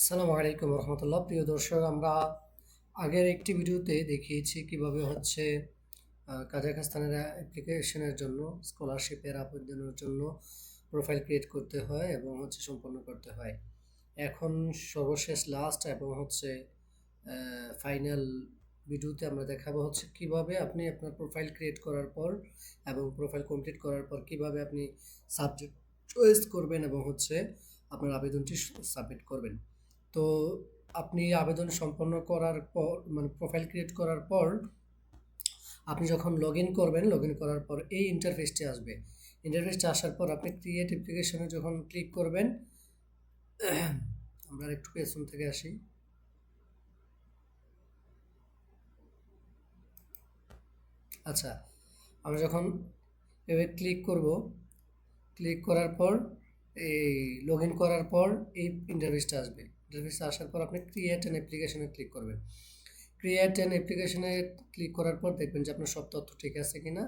আসসালামু আলাইকুম রহমতুল্লাহ। প্রিয় দর্শক, আমরা আগের একটি ভিডিওতে দেখিয়েছি কিভাবে কাজাখস্তানের অ্যাপ্লিকেশনের জন্য স্কলারশিপের আবেদনের জন্য প্রোফাইল ক্রিয়েট করতে হয় এবং সম্পন্ন করতে হয়। এখন সর্বশেষ লাস্ট এবং ফাইনাল ভিডিওতে আমরা দেখাবো কিভাবে আপনি আপনার প্রোফাইল ক্রিয়েট করার পর এবং প্রোফাইল কমপ্লিট করার পর কিভাবে আপনি সাবজেক্ট চয়েস করবেন এবং আপনার আবেদনটি সাবমিট করবেন। তো আপনি আবেদন সম্পন্ন করার পর প্রোফাইল ক্রিয়েট করার পর আপনি যখন লগ ইন করবেন, লগ ইন করার পর এই ইন্টারফেসটি আসবে। ইন্টারফেসটি আসার পর আপনি ক্রিয়েট অ্যাপ্লিকেশনে যখন ক্লিক করবেন, আমরা একটু পেছন থেকে আসি। আচ্ছা, আমরা যখন এভাবে ক্লিক করব, ক্লিক করার পর এই লগ ইন করার পর এই ইন্টারফেসটা আসবে। ইন্টারফেসটা আসার পর আপনি ক্রিয়েট অ্যান অ্যাপ্লিকেশনে ক্লিক করবেন। ক্রিয়েট অ্যান অ্যাপ্লিকেশনে ক্লিক করার পর দেখবেন যে আপনার সব তথ্য ঠিক আছে কিনা।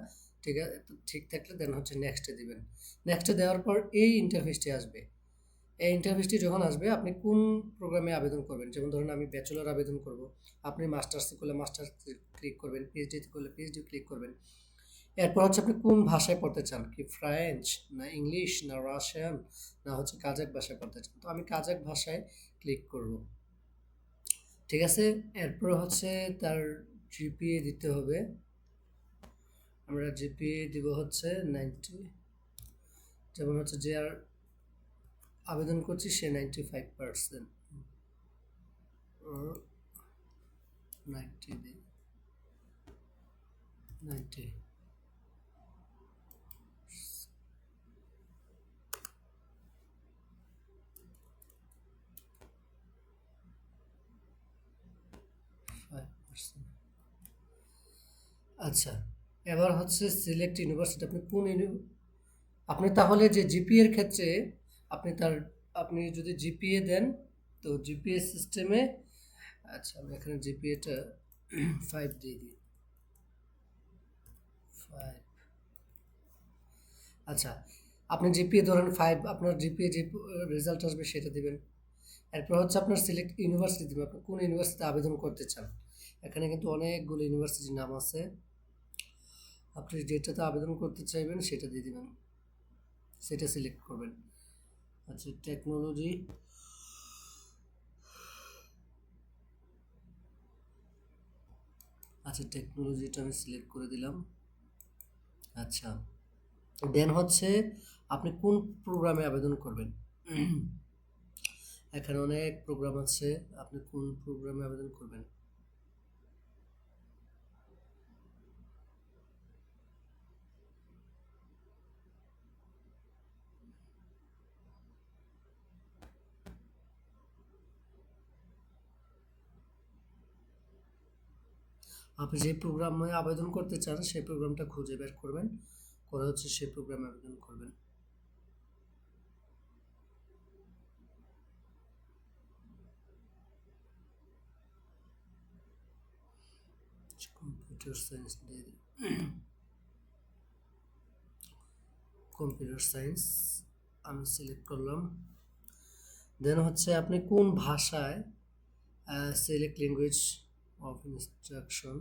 ঠিক থাকলে দেন নেক্সটে দিবেন। নেক্সটে দেওয়ার পর এই ইন্টারফেসটি আসবে। এই ইন্টারফেসটি যখন আসবে, আপনি কোন প্রোগ্রামে আবেদন করবেন। যেমন ধরুন আমি ব্যাচেলর আবেদন করব, আপনি মাস্টার্সে করলে মাস্টার্স ক্লিক করবেন, পিএইচডি করলে পিএইচডি ক্লিক করবেন। এরপর আপনি কোন ভাষায় পড়তে চান, কি ফ্রেঞ্চ না ইংলিশ না রাশিয়ান না কাজাক ভাষায় পড়তে চান। তো আমি কাজাক ভাষায় ক্লিক করব। ঠিক আছে। এরপর তার জিপিএ দিতে হবে। আমরা জিপিএ দিব 90। যেমন যে আর আবেদন করছি সে 95%, 90 দিই, 90। আচ্ছা, এবার সিলেক্ট ইউনিভার্সিটি। আপনি তাহলে যে জিপিএ এর ক্ষেত্রে আপনি যদি জিপিএ দেন, তো জিপিএ সিস্টেমে, আচ্ছা আমি এখানে জিপিএটা 5 দিয়ে দিই, 5। আচ্ছা, আপনি জিপিএ ধরেন 5, আপনার জিপিএ যে রেজাল্ট আসবে সেটা দিবেন। এরপর আপনার সিলেক্ট ইউনিভার্সিটি দিবেন, আপনি কোন ইউনিভার্সিটিতে আবেদন করতে চান। এখানে কিন্তু অনেকগুলো ইউনিভার্সিটির নাম আছে, আপনি যেটাতে আবেদন করতে চাইবেন সেটা দিয়ে দিবেন, সেটা সিলেক্ট করবেন। আচ্ছা, টেকনোলজি, আচ্ছা টেকনোলজিটা আমি সিলেক্ট করে দিলাম। আচ্ছা, দেন আপনি কোন প্রোগ্রামে আবেদন করবেন। এখানে অনেক প্রোগ্রাম আছে, আপনি কোন প্রোগ্রামে আবেদন করবেন। আপনি যে প্রোগ্রামে আবেদন করতে চান সেই প্রোগ্রামটা খুঁজে বের করবেন, করে সেই প্রোগ্রামে আবেদন করবেন। কম্পিউটার সায়েন্স দিয়ে দিই, কম্পিউটার সায়েন্স আমি সিলেক্ট করলাম। দেন আপনি কোন ভাষায়, select language of instruction,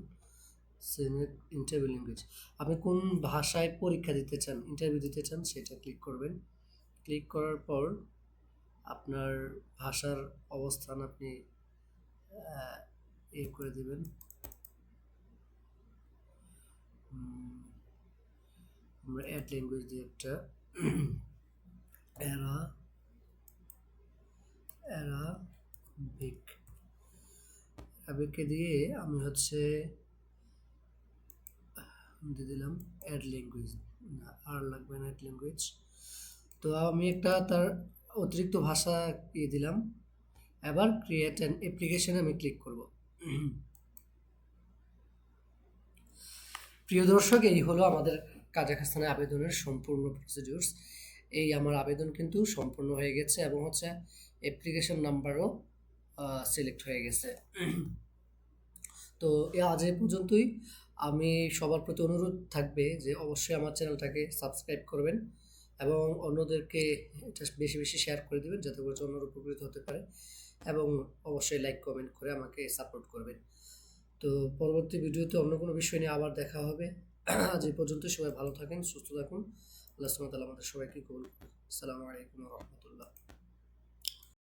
select interview language, আপনি কোন ভাষায় পরীক্ষা দিতে চান, ইন্টারভিউ দিতে চান সেটা ক্লিক করবেন। ক্লিক করার পর আপনার ভাষার অবস্থান আপনি করে দিবেন। আমরা অ্যাড ল্যাঙ্গুয়েজ দিয়ে একটা অ্যারাবিক দিয়ে আমি দিয়ে দিলাম অ্যাড ল্যাঙ্গুয়েজ, আর লাগবে না অ্যাড ল্যাঙ্গুয়েজ। তো আমি একটা তার অতিরিক্ত ভাষা দিলাম। এবার ক্রিয়েট অ্যান অ্যাপ্লিকেশনে আমি ক্লিক করব। প্রিয় দর্শক, এই হলো আমাদের কাজাখস্তানে আবেদনের সম্পূর্ণ প্রসিডিউরস। এই আমার আবেদন কিন্তু সম্পূর্ণ হয়ে গেছে এবং অ্যাপ্লিকেশন নাম্বারও সিলেক্ট হয়ে গেছে। তো আজ এই পর্যন্তই। আমি সবার প্রতি অনুরোধ থাকবে যে অবশ্যই আমার চ্যানেলটাকে সাবস্ক্রাইব করবেন এবং অন্যদেরকে এটা বেশি বেশি শেয়ার করে দিবেন যাতে করে অন্যরা উপকৃত হতে পারে, এবং অবশ্যই লাইক কমেন্ট করে আমাকে সাপোর্ট করবেন। তো পরবর্তী ভিডিওতে অন্য কোনো বিষয় নিয়ে আবার দেখা হবে। আজ এই পর্যন্ত, সবাই ভালো থাকেন, সুস্থ থাকুন। আল্লাহ সুবহানাহু ওয়া তাআলা আমাদের সবাইকে কবুল করুন। আসসালামু আলাইকুম ওয়া রাহমাতুল্লাহ।